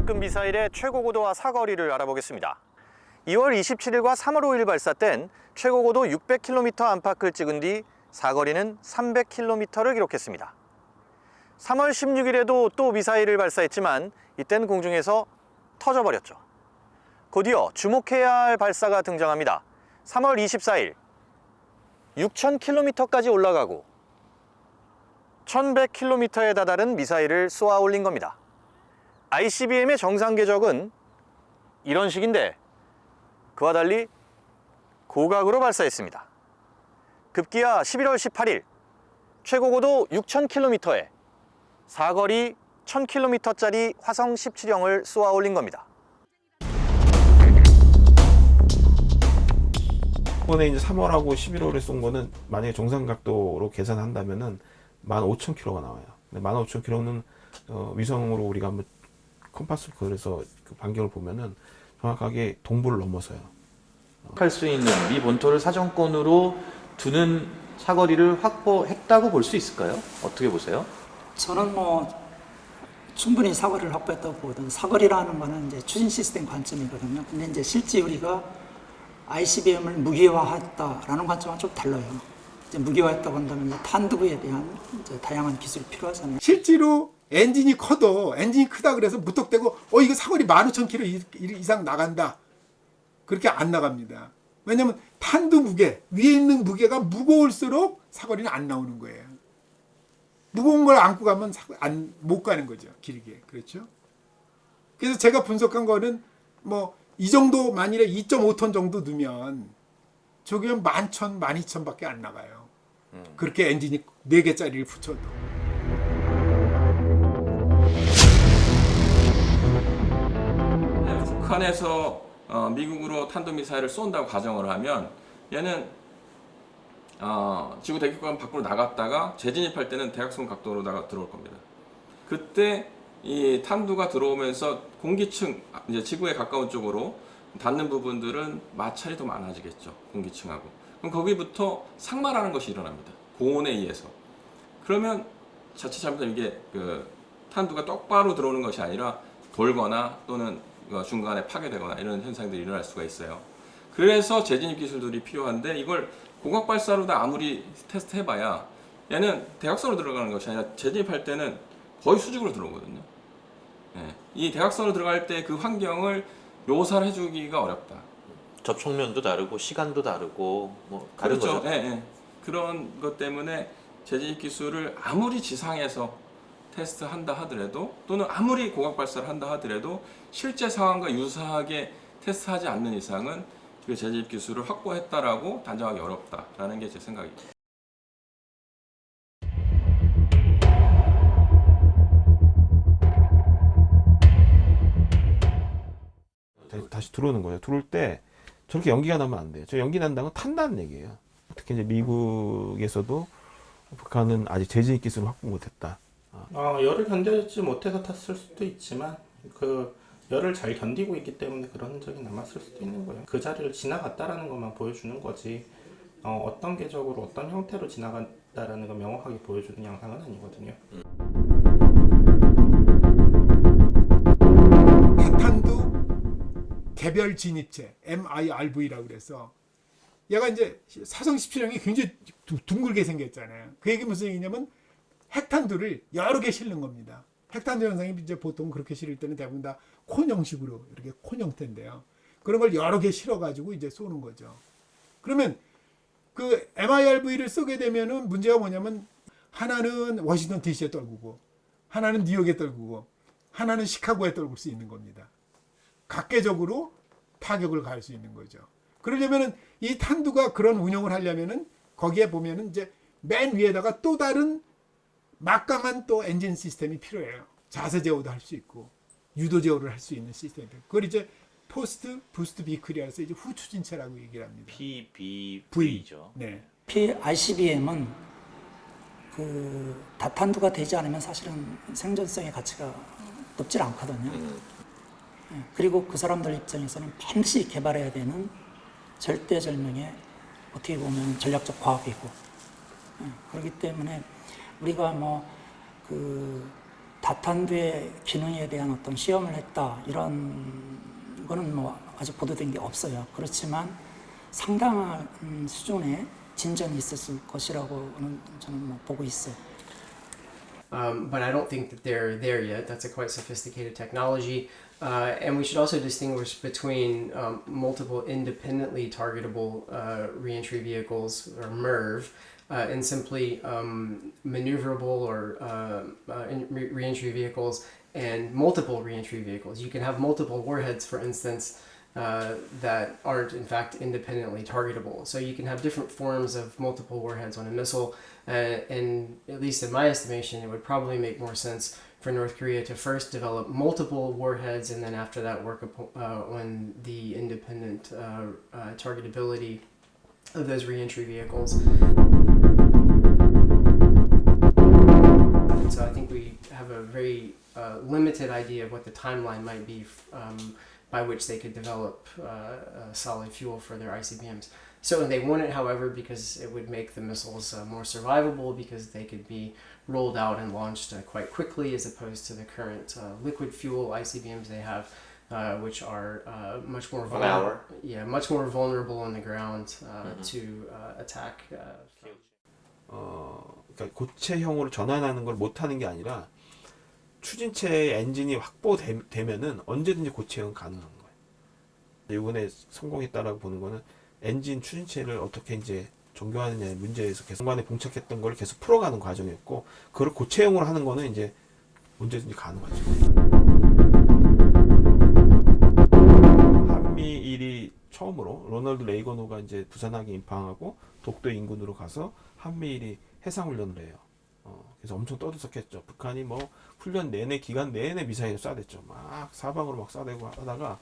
대한민급 미사일의 최고 고도와 사거리를 알아보겠습니다. 2월 27일과 3월 5일 발사된 최고 고도 600km 안팎을 찍은 뒤 사거리는 300km를 기록했습니다. 3월 16일에도 또 미사일을 발사했지만 이땐 공중에서 터져버렸죠. 곧이어 주목해야 할 발사가 등장합니다. 3월 24일 6000km까지 올라가고 1100km에 다다른 미사일을 쏘아 올린 겁니다. ICBM의 정상 궤적은 이런 식인데 그와 달리 고각으로 발사했습니다. 급기야 11월 18일 최고 고도 6000km에 사거리 1000km짜리 화성 17형을 쏘아 올린 겁니다. 이번에 이제 3월하고 11월에 쏜 거는 만약에 정상 각도로 계산한다면은 15,000km가 나와요. 근데 15,000km는 위성으로 우리가 한번 컴파스를 그려서 그 반경을 보면은 정확하게 동부를 넘어서요. 할 수 있는 미 본토를 사정권으로 두는 사거리를 확보했다고 볼 수 있을까요? 어떻게 보세요? 저는 충분히 사거리를 확보했다고 보거든요. 사거리라는 거는 이제 추진 시스템 관점이거든요. 근데 이제 실제 우리가 ICBM을 무기화했다라는 관점은 좀 달라요. 이제 무기화했다고 한다면 이제 탄두부에 대한 이제 다양한 기술이 필요하잖아요. 실제로 엔진이 커도 엔진이 크다 그래서 무턱대고 이거 사거리 15,000km 이상 나간다. 그렇게 안 나갑니다. 왜냐하면 탄두 무게, 위에 있는 무게가 무거울수록 사거리는 안 나오는 거예요. 무거운 걸 안고 가면 못 가는 거죠. 길게. 그렇죠? 그래서 제가 분석한 거는 이 정도 만일에 2.5톤 정도 넣으면 저기는 11,000, 12,000밖에 안 나가요. 그렇게 엔진이 4개짜리를 붙여도. 북한에서 미국으로 탄도미사일을 쏜다고 가정을 하면 얘는 지구 대기권 밖으로 나갔다가 재진입할 때는 대각선 각도로 들어올 겁니다. 그때 이 탄두가 들어오면서 공기층, 이제 지구에 가까운 쪽으로 닿는 부분들은 마찰이 더 많아지겠죠. 공기층하고. 그럼 거기부터 상마라는 것이 일어납니다. 고온에 의해서. 그러면 자칫 잘못하면 이게 탄두가 똑바로 들어오는 것이 아니라 돌거나 또는 중간에 파괴되거나 이런 현상들이 일어날 수가 있어요. 그래서 재진입 기술들이 필요한데 이걸 고각 발사로 다 아무리 테스트 해봐야 얘는 대각선으로 들어가는 것이 아니라 재진입할 때는 거의 수직으로 들어오거든요. 예. 이 대각선으로 들어갈 때 그 환경을 묘사를 해주기가 어렵다. 접촉면도 다르고 시간도 다르고 다른 그렇죠. 거죠. 예, 예. 그런 것 때문에 재진입 기술을 아무리 지상에서 테스트한다 하더라도 또는 아무리 고각 발사를 한다 하더라도 실제 상황과 유사하게 테스트하지 않는 이상은 그 재진입 기술을 확보했다라고 단정하기 어렵다라는 게 제 생각입니다. 다시 들어오는 거예요. 들어올 때 저렇게 연기가 나면 안 돼요. 저 연기 난다는 건 탄다는 얘기예요. 특히 이제 미국에서도 북한은 아직 재진입 기술을 확보 못했다. 열을 견디지 못해서 탔을 수도 있지만 그 열을 잘 견디고 있기 때문에 그런 흔적이 남았을 수도 있는 거예요. 그 자리를 지나갔다라는 것만 보여주는 거지 어떤 궤적으로 어떤 형태로 지나갔다라는 걸 명확하게 보여주는 양상은 아니거든요. 다탄두 개별 진입체 MIRV라고 그래서 얘가 이제 사성 17형이 굉장히 둥글게 생겼잖아요. 그 얘기 무슨 얘기냐면 핵탄두를 여러 개 실는 겁니다. 핵탄두 현상이 이제 보통 그렇게 실을 때는 대부분 다 콘 형식으로 이렇게 콘 형태인데요. 그런 걸 여러 개 실어가지고 이제 쏘는 거죠. 그러면 그 MIRV를 쏘게 되면은 문제가 뭐냐면 하나는 워싱턴 DC에 떨구고 하나는 뉴욕에 떨구고 하나는 시카고에 떨굴 수 있는 겁니다. 각계적으로 타격을 가할 수 있는 거죠. 그러려면은 이 탄두가 그런 운용을 하려면은 거기에 보면은 이제 맨 위에다가 또 다른 막강한 또 엔진 시스템이 필요해요. 자세 제어도 할 수 있고 유도 제어를 할 수 있는 시스템이. 그걸 이제 포스트 부스트 비클이라고 해서 이제 후추진체라고 얘기를 합니다. PBV죠. 네. ICBM은 그 다탄두가 되지 않으면 사실은 생존성의 가치가 높질 않거든요. 그리고 그 사람들 입장에서는 반드시 개발해야 되는 절대절명의 어떻게 보면 전략적 과업이고, 그렇기 때문에 우리가 다탄두의 기능에 대한 어떤 시험을 했다 이런 거는 뭐 아직 보도된 게 없어요. 그렇지만 상당한 수준의 진전이 있었을 것이라고는 저는 뭐 보고 있어요. But I don't think that they're there yet. That's a quite sophisticated technology. And we should also distinguish between multiple independently targetable reentry vehicles, or MIRV, and simply maneuverable or reentry vehicles and multiple reentry vehicles. You can have multiple warheads, for instance, that aren't in fact independently targetable. So you can have different forms of multiple warheads on a missile, and at least in my estimation, it would probably make more sense for North Korea to first develop multiple warheads and then after that work on the independent targetability of those reentry vehicles. And so I think we have a very limited idea of what the timeline might be by which they could develop solid fuel for their ICBMs. So they want it, however, because it would make the missiles more survivable, because they could be rolled out and launched quite quickly, as opposed to the current liquid fuel ICBMs they have, which are much more vulnerable. Yeah, much more vulnerable on the ground to attack. 그러니까 고체형으로 전환하는 걸 못하는 게 아니라 추진체의 엔진이 확보되면은 언제든지 고체형 가능한 거예요. 이번에 성공했다라고 보는 거는 엔진 추진체를 어떻게 이제 정교하느냐의 문제에서 계속 중간에 봉착했던 걸 계속 풀어가는 과정이었고, 그걸 고체형으로 하는 거는 이제 언제든지 가능하죠. 한미일이 처음으로 로널드 레이건호가 이제 부산항에 임팡하고 독도 인근으로 가서 한미일이 해상훈련을 해요. 그래서 엄청 떠들썩했죠. 북한이 뭐 훈련 내내 기간 내내 미사일을 쏴댔죠. 막 사방으로 막 쏴대고 하다가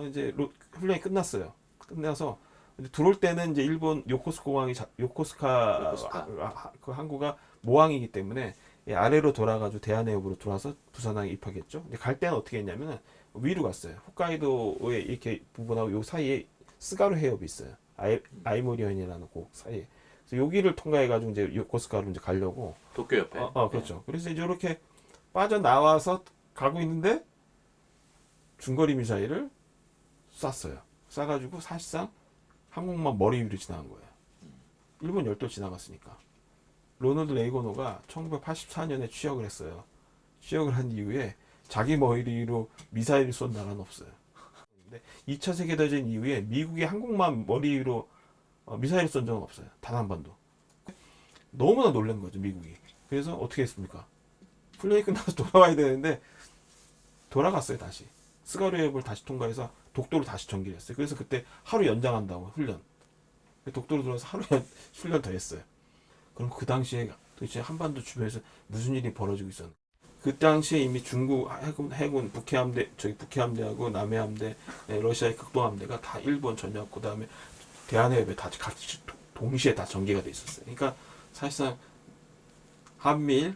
이제 훈련이 끝났어요. 끝나서 이제 들어올 때는 이제 일본 요코스카 공항이 그 항구가 모항이기 때문에 아래로 돌아가지고 대한해협으로 들어와서 부산항에 입학했죠. 근데 갈 때는 어떻게 했냐면은 위로 갔어요. 홋카이도에 이렇게 부분하고 요 사이에 스가루 해협이 있어요. 아이모리현이라는 곳 사이에. 그래서 여기를 통과해가지고 이제 요코스카로 이제 가려고. 도쿄 옆에. 그렇죠. 그래서 이제 이렇게 빠져나와서 가고 있는데 중거리 미사일을 쐈어요. 쏴가지고 사실상 한국만 머리 위로 지나간 거예요. 일본 열도 지나갔으니까. 로널드 레이건호가 1984년에 취역을 했어요. 취역을 한 이후에 자기 머리 위로 미사일을 쏜 나라는 없어요. 근데 2차 세계대전 이후에 미국이 한국만 머리 위로 미사일을 쏜 적은 없어요. 단 한 번도. 너무나 놀란 거죠, 미국이. 그래서 어떻게 했습니까? 훈련이 끝나서 돌아와야 되는데 돌아갔어요, 다시. 스가루협을 다시 통과해서 독도로 다시 전기를 했어요. 그래서 그때 하루 연장한다고, 훈련. 독도로 들어와서 하루 훈련 더 했어요. 그럼 그 당시에 도대체 한반도 주변에서 무슨 일이 벌어지고 있었는지. 그 당시에 이미 중국 해군 북해함대하고 남해함대, 러시아의 극동함대가 다 일본 전역, 그 다음에 대한해협에 다 같이 동시에 다 전개가 돼 있었어요. 그러니까 사실상 한미일,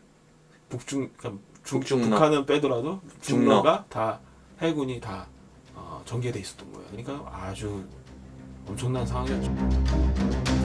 그러니까 북한은 빼더라도 중러가 다 해군이 다 전개돼 있었던 거예요. 그러니까 아주 엄청난 상황이었죠.